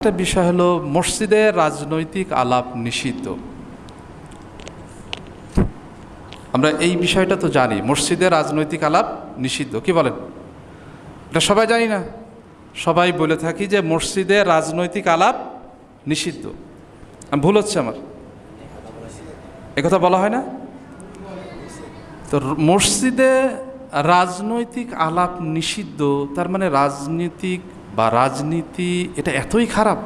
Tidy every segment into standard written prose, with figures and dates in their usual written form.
একটা বিষয় হলো মসজিদে রাজনৈতিক আলাপ নিষিদ্ধ। আমরা এই বিষয়টা তো জানি, মসজিদে রাজনৈতিক আলাপ নিষিদ্ধ। কি বলেন? এটা সবাই জানি না? সবাই বলে থাকি যে মসজিদে রাজনৈতিক আলাপ নিষিদ্ধ। ভুল হচ্ছে আমার? একথা বলা হয় না? তো মসজিদে রাজনৈতিক আলাপ নিষিদ্ধ, তার মানে রাজনীতিক বা রাজনীতি এটা এতই খারাপ?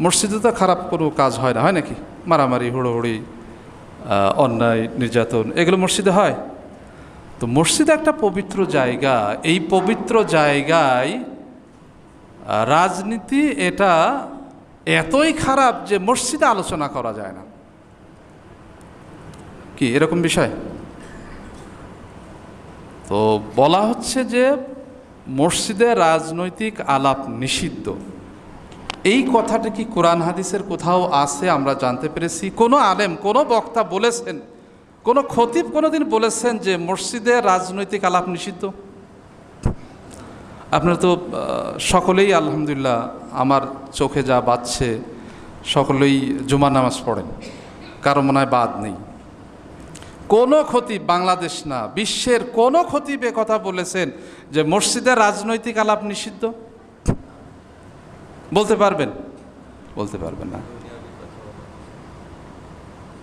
মসজিদে তো খারাপ কোনো কাজ হয় না, হয় নাকি? মারামারি, হুড়োহুড়ি, অন্যায়, নির্যাতন, এগুলো মসজিদে হয়? তো মসজিদ একটা পবিত্র জায়গা, এই পবিত্র জায়গায় রাজনীতি এটা এতই খারাপ যে মসজিদে আলোচনা করা যায় না। কি এরকম বিষয়? তো বলা হচ্ছে যে মসজিদে রাজনৈতিক আলাপ নিষিদ্ধ। এই কথাটা কি কোরআন হাদিসের কোথাও আছে? আমরা জানতে পেরেছি কোনো আলেম, কোনো বক্তা বলেছেন, কোনো খতিব কোনোদিন বলেছেন যে মসজিদে রাজনৈতিক আলাপ নিষিদ্ধ? আপনারা তো সকলেই আলহামদুলিল্লাহ আমার চোখে যা বাজছে সকলেই জুমার নামাজ পড়েন, কারো মনে হয় বাদ নেই। কোনো খতিব, বাংলাদেশ না বিশ্বের কোনো খতিব কথা বলেছেন যে মসজিদে রাজনৈতিক আলাপ নিষিদ্ধ? বলতে পারবেন? বলতে পারবেন না।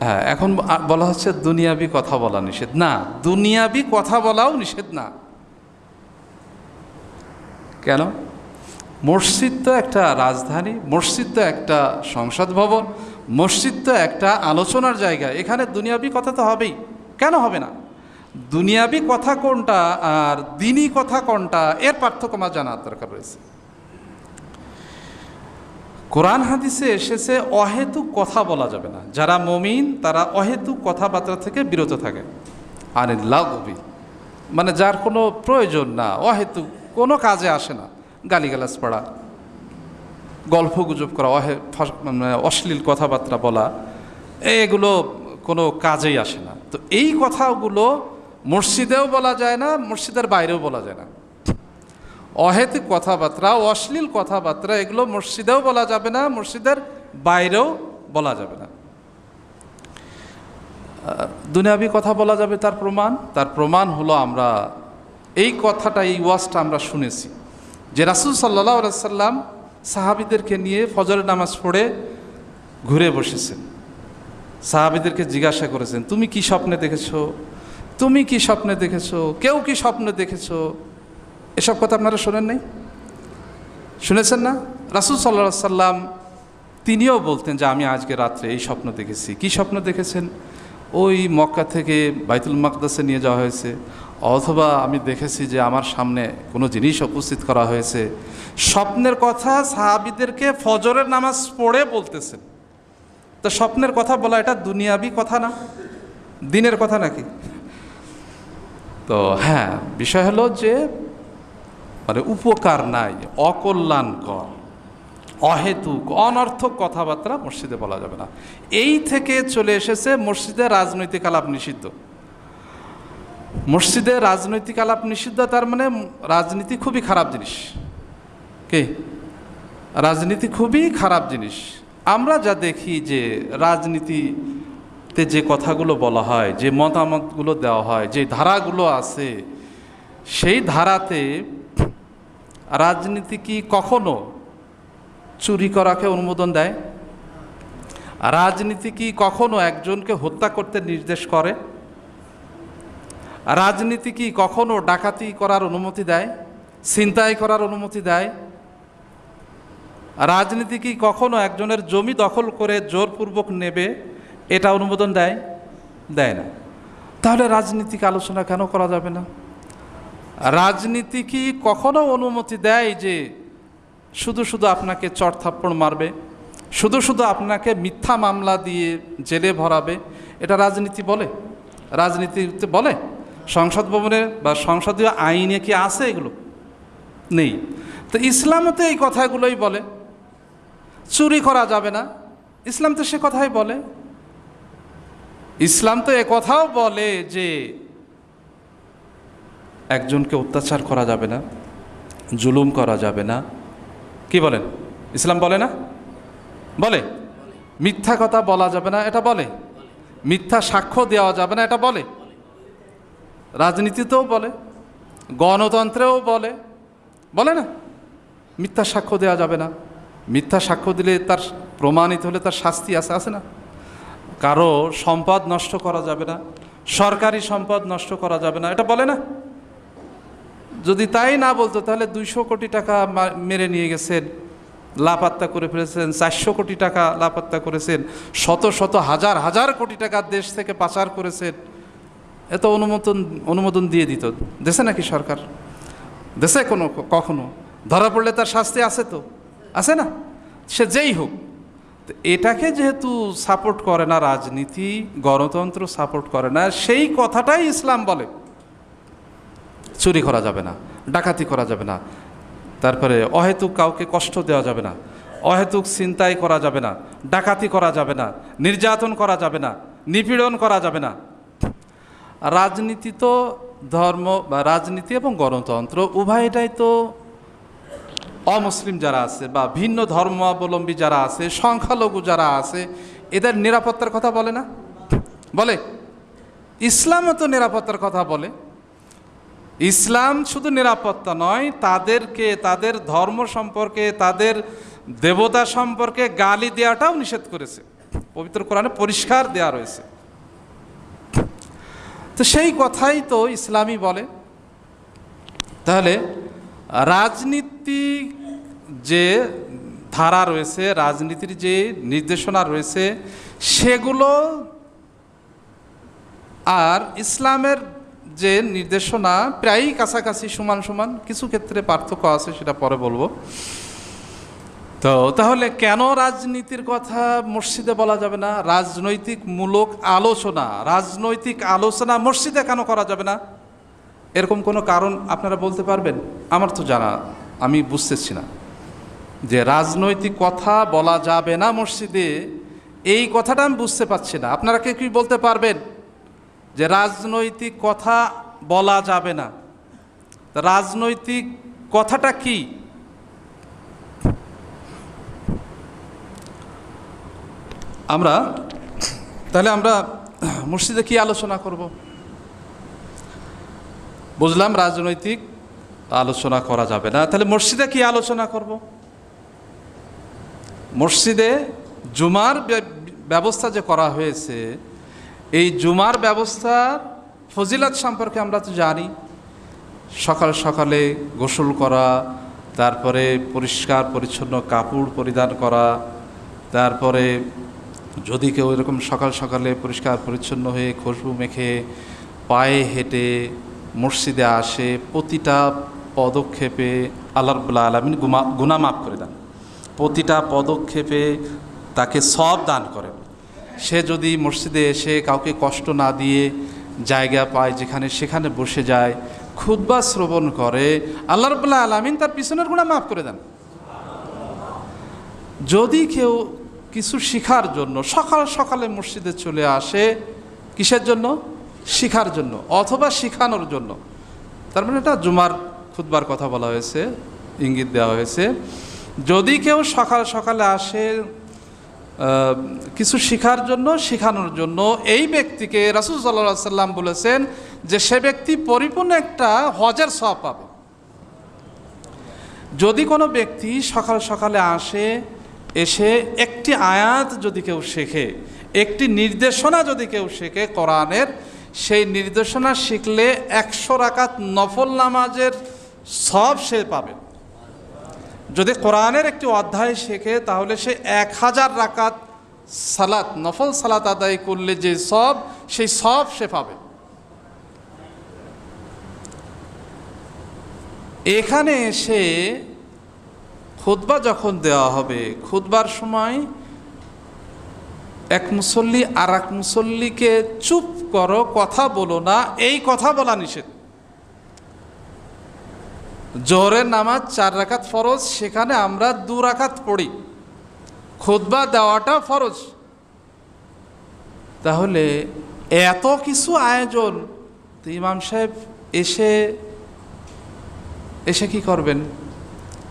হ্যাঁ, এখন বলা হচ্ছে দুনিয়াবি কথা বলা নিষেধ। না, দুনিয়াবি কথা বলাও নিষেধ না। কেন? মসজিদ তো একটা রাজধানী, মসজিদ তো একটা সংসদ ভবন, মসজিদ তো একটা আলোচনার জায়গা। এখানে দুনিয়াবি কথা তো হবেই, কেন হবে না? দুনিয়াবি কথা কোনটা আর দিনী কথা কোনটা, এর পার্থক্য আমার জানার দরকার রয়েছে। কোরআন হাদিসে এসেছে অহেতুক কথা বলা যাবে না। যারা মুমিন তারা অহেতুক কথাবার্তা থেকে বিরত থাকে। আনিল লাগবি, মানে যার কোনো প্রয়োজন না, অহেতুক কোনো কাজে আসে না। গালিগালাজ পড়া, গল্প গুজব করা, অশ্লীল কথাবার্তা বলা, এগুলো কোনো কাজেই আসে না। তো এই কথাগুলো মসজিদেও বলা যায় না, মসজিদের বাইরেও বলা যায় না। অহেতুক কথাবার্তা, অশ্লীল কথাবার্তা, এগুলো মসজিদেও বলা যাবে না, মসজিদের বাইরেও বলা যাবে না। দুনিয়াবি কথা বলা যাবে, তার প্রমাণ হলো আমরা এই কথাটা, এই ওয়াজটা আমরা শুনেছি যে রাসূল সাল্লাল্লাহু আলাইহি সাল্লাম সাহাবীদেরকে নিয়ে ফজরের নামাজ পড়ে ঘুরে বসেছেন। সাহাবীদেরকে জিজ্ঞাসা করেছেন, তুমি কি স্বপ্নে দেখেছো? তুমি কি স্বপ্নে দেখেছো? কেউ কি স্বপ্নে দেখেছো? এসব কথা আপনারা শোনেন নাই? শুনেছেন না? রাসূল সাল্লাল্লাহু আলাইহি সাল্লাম তিনিও বলতেন যে আমি আজকে রাত্রে এই স্বপ্ন দেখেছি। কি স্বপ্ন দেখেছেন? ওই মক্কা থেকে বাইতুল মাকদাসে নিয়ে যাওয়া হয়েছে, অথবা আমি দেখেছি যে আমার সামনে কোনো জিনিস উপস্থিত করা হয়েছে। স্বপ্নের কথা সাহাবীদেরকে ফজরের নামাজ পড়ে বলতেছেন। তো স্বপ্নের কথা বলা এটা দুনিয়াবি কথা না, দিনের কথা নাকি? তো হ্যাঁ, বিষয় হলো যে মানে উপকার নাই, অকল্যাণকর, অহেতুক, অনর্থক কথাবার্তা মসজিদে বলা যাবে না। এই থেকে চলে এসেছে মসজিদে রাজনৈতিক আলাপ নিষিদ্ধ। মসজিদে রাজনৈতিক আলাপ নিষিদ্ধ, তার মানে রাজনীতি খুবই খারাপ জিনিস। কি? রাজনীতি খুবই খারাপ জিনিস। আমরা যা দেখি যে রাজনীতিতে যে কথাগুলো বলা হয়, যে মতামতগুলো দেওয়া হয়, যে ধারাগুলো আছে, সেই ধারাতে রাজনীতি কি কখনো চুরি করাকে অনুমোদন দেয়? রাজনীতি কি কখনো একজনকে হত্যা করতে নির্দেশ করে? রাজনীতি কি কখনো ডাকাতি করার অনুমতি দেয়, ছিনতাই করার অনুমতি দেয়? রাজনীতি কি কখনো একজনের জমি দখল করে জোরপূর্বক নেবে, এটা অনুমোদন দেয়? দেয় না। তাহলে রাজনীতিক আলোচনা কেন করা যাবে না? রাজনীতি কি কখনো অনুমতি দেয় যে শুধু শুধু আপনাকে চড় থাপ্পড় মারবে, শুধু শুধু আপনাকে মিথ্যা মামলা দিয়ে জেলে ভরাবে? এটা রাজনীতি বলে? রাজনীতিতে বলে? সংসদ ভবনে বা সংসদীয় আইনে কি আছে এগুলো? নেই। তো ইসলামও তো এই কথাগুলোই বলে, চুরি করা যাবে না। ইসলাম তো সে কথাই বলে। ইসলাম তো এ কথাও বলে যে একজনকে অত্যাচার করা যাবে না, জুলুম করা যাবে না। কি বলেন? ইসলাম বলে না? বলে। মিথ্যা কথা বলা যাবে না, এটা বলে। মিথ্যা সাক্ষ্য দেওয়া যাবে না, এটা বলে। রাজনীতিতেও বলে, গণতন্ত্রেও বলে, বলে না? মিথ্যা সাক্ষ্য দেওয়া যাবে না। মিথ্যা সাক্ষ্য দিলে তার প্রমাণিত হলে তার শাস্তি আছে না? কারো সম্পদ নষ্ট করা যাবে না, সরকারি সম্পদ নষ্ট করা যাবে না, এটা বলে না? যদি তাই না বলতো তাহলে 200 কোটি টাকা মেরে নিয়ে গেছেন, লাপাত্তা করে ফেলেছেন, 400 কোটি টাকা লাপাত্তা করেছেন, শত শত হাজার হাজার কোটি টাকা দেশ থেকে পাচার করেছেন, এত অনুমোদন দিয়ে দিত। দেশে নাকি সরকার? দেশে কখনো ধরা পড়লে তার শাস্তি আছে তো? আছে না? সে যেই হোক, এটাকে যেহেতু সাপোর্ট করে না রাজনীতি, গণতন্ত্র সাপোর্ট করে না, সেই কথাটাই ইসলাম বলে। চুরি করা যাবে না, ডাকাতি করা যাবে না, তারপরে অহেতুক কাউকে কষ্ট দেওয়া যাবে না, অহেতুক ছিনতাই করা যাবে না, ডাকাতি করা যাবে না, নির্যাতন করা যাবে না, নিপীড়ন করা যাবে না। রাজনীতি তো ধর্ম বা রাজনীতি এবং গণতন্ত্র উভয়টাই তো অমুসলিম যারা আছে বা ভিন্ন ধর্মাবলম্বী যারা আছে, সংখ্যালঘু যারা আছে, এদের নিরাপত্তার কথা বলে না? বলে। ইসলামও তো নিরাপত্তার কথা বলে। ইসলাম শুধু নিরাপত্তা নয়, তাদেরকে তাদের ধর্ম সম্পর্কে, তাদের দেবতা সম্পর্কে গালি দেওয়াটাও নিষেধ করেছে। পবিত্র কোরআনে পরিষ্কার দেওয়া রয়েছে। তো সেই কথাই তো ইসলামই বলে। তাহলে রাজনীতি যে ধারা রয়েছে, রাজনীতির যে নির্দেশনা রয়েছে, সেগুলো আর ইসলামের যে নির্দেশনা প্রায়ই কাছাকাছি, সমান সমান। কিছু ক্ষেত্রে পার্থক্য আছে, সেটা পরে বলবো। তো তাহলে কেন রাজনীতির কথা মসজিদে বলা যাবে না? রাজনৈতিক আলোচনা মসজিদে কেন করা যাবে না? এরকম কোনো কারণ আপনারা বলতে পারবেন? আমার তো জানা, আমি বুঝতেছি না যে রাজনৈতিক কথা বলা যাবে না মসজিদে, এই কথাটা আমি বুঝতে পারছি না। আপনারা কি বলতে পারবেন যে রাজনৈতিক কথা বলা যাবে না? রাজনৈতিক কথাটা কি? তাহলে আমরা মসজিদে কি আলোচনা করব? বুঝলাম রাজনৈতিক আলোচনা করা যাবে না, তাহলে মসজিদে কি আলোচনা করব? মসজিদে জুমার ব্যবস্থা যে করা হয়েছে, এই জুমার ব্যবস্থার ফজিলত সম্পর্কে আমরা তো জানি। সকাল সকালে গোসল করা, তারপরে পরিষ্কার পরিচ্ছন্ন কাপড় পরিধান করা, তারপরে যদি কেউ এরকম সকাল সকালে পরিষ্কার পরিচ্ছন্ন হয়ে খুশবু মেখে পায়ে হেঁটে মসজিদে আসে, প্রতিটা পদক্ষেপে আল্লাহ রাব্বুল আলামিন গুনাহ মাফ করে দেন। প্রতিটা পদক্ষেপে তাকে সওয়াব দান করেন। সে যদি মসজিদে এসে কাউকে কষ্ট না দিয়ে জায়গা পায়, যেখানে সেখানে বসে যায়, খুতবা শ্রবণ করে, আল্লাহ রাব্বুল আলামিন তার পিছনের গুনাহ মাফ করে দেন। যদি কেউ কিছু শিখার জন্য সকাল সকালে মসজিদে চলে আসে, কিসের জন্য? শিখার জন্য অথবা শিখানোর জন্য, তার মানে এটা জুমার খুতবার কথা বলা হয়েছে, ইঙ্গিত দেওয়া হয়েছে। যদি কেউ সকাল সকালে আসে কিছু শিখার জন্য, শিখানোর জন্য, এই ব্যক্তিকে রাসূল সাল্লাল্লাহু আলাইহি সাল্লাম বলেছেন যে সে ব্যক্তি পরিপূর্ণ একটা হজের সওয়াব পাবে। যদি কোনো ব্যক্তি সকাল সকালে আসে, এসে একটি আয়াত যদি কেউ শেখে, একটি নির্দেশনা যদি কেউ শেখে কোরআনের, সেই নির্দেশনা শিখলে 100 রাকাত নফল নামাজের সওয়াব সে পাবে। যদি কোরআনের একটি অধ্যায় শেখে, তাহলে সে 1000 রাকাত সালাত, নফল সালাত আদায় করলে যে সওয়াব, সেই সওয়াব সে পাবে। এখানে এসে খুতবা যখন দেওয়া হবে, খুতবার সময় এক মুসল্লি আর এক মুসল্লিকে চুপ করো, কথা বলো না, এই কথা বলা নিষেধ। জোহরের নামাজ 4 রাকাত ফরজ, সেখানে আমরা 2 রাকাত পড়ি, খুতবা দেওয়াটা ফরজ। তাহলে এত কিছু আয়োজন, তো ইমাম সাহেব এসে কি করবেন?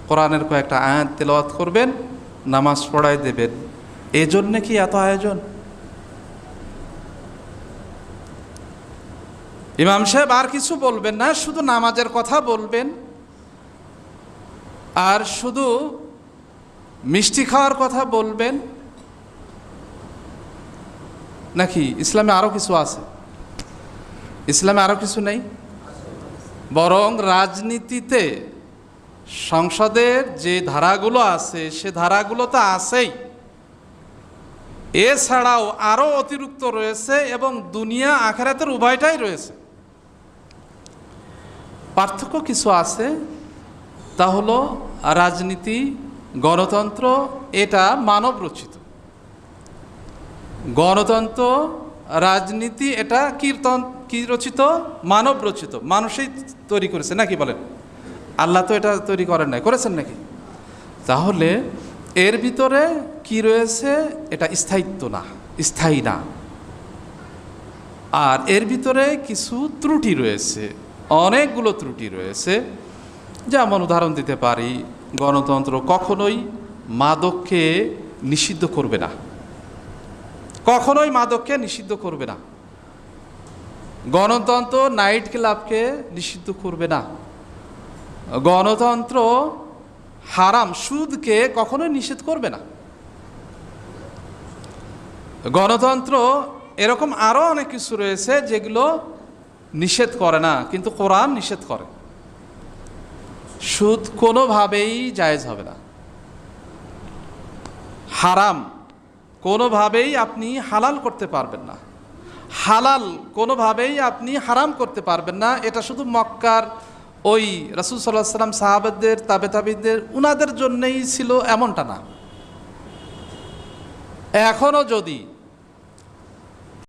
কোরআনের কয়েকটা আয়াত তেলাওয়াত করবেন, নামাজ পড়ায় দেবেন। এজন্যে কি এত আয়োজন? ইমাম সাহেব আর কিছু বলবেন না, শুধু নামাজের কথা বলবেন আর শুধু মিষ্টি খাওয়ার কথা বলবেন, নাকি ইসলামে আরো কিছু আছে? ইসলামে আরো কিছু নেই? বরং রাজনীতিতে সংসদের যে ধারাগুলো আছে সে ধারাগুলো তো আছেই, এছাড়াও আরো অতিরিক্ত রয়েছে এবং দুনিয়া আখিরাতের উভয়টাই রয়েছে। পার্থক্য কিছু আছে, তা হলো রাজনীতি, গণতন্ত্র এটা মানব রচিত। গণতন্ত্র, রাজনীতি এটা কি রচিত? মানব রচিত, মানুষই তৈরি করেছে, নাকি বলেন? আল্লাহ তো এটা তৈরি করেন নাই, করেছেন নাকি? তাহলে এর ভিতরে কি রয়েছে? এটা স্থায়িত্ব না, স্থায়ী না। আর এর ভিতরে কিছু ত্রুটি রয়েছে, অনেকগুলো ত্রুটি রয়েছে। যেমন উদাহরণ দিতে পারি, গণতন্ত্র কখনোই মাদককে নিষিদ্ধ করবে না, কখনোই মাদককে নিষিদ্ধ করবে না। গণতন্ত্র নাইট ক্লাবকে নিষিদ্ধ করবে না। গণতন্ত্র হারাম সুদকে কখনোই নিষেধ করবে না। গণতন্ত্র এরকম আরো অনেক কিছু রয়েছে যেগুলো নিষেধ করে না, কিন্তু কোরআন নিষেধ করে। সুদ কোনোভাবেই জায়েজ হবে না, হারাম কোনোভাবেই আপনি হালাল করতে পারবেন না, হালাল কোনোভাবেই আপনি হারাম করতে পারবেন না। এটা শুধু মক্কার ওই রাসূল সাল্লাল্লাহু আলাইহি ওয়াসাল্লাম, সাহাবাদের, তাবেঈদের উনাদের জন্যই ছিল এমনটা না। এখনও যদি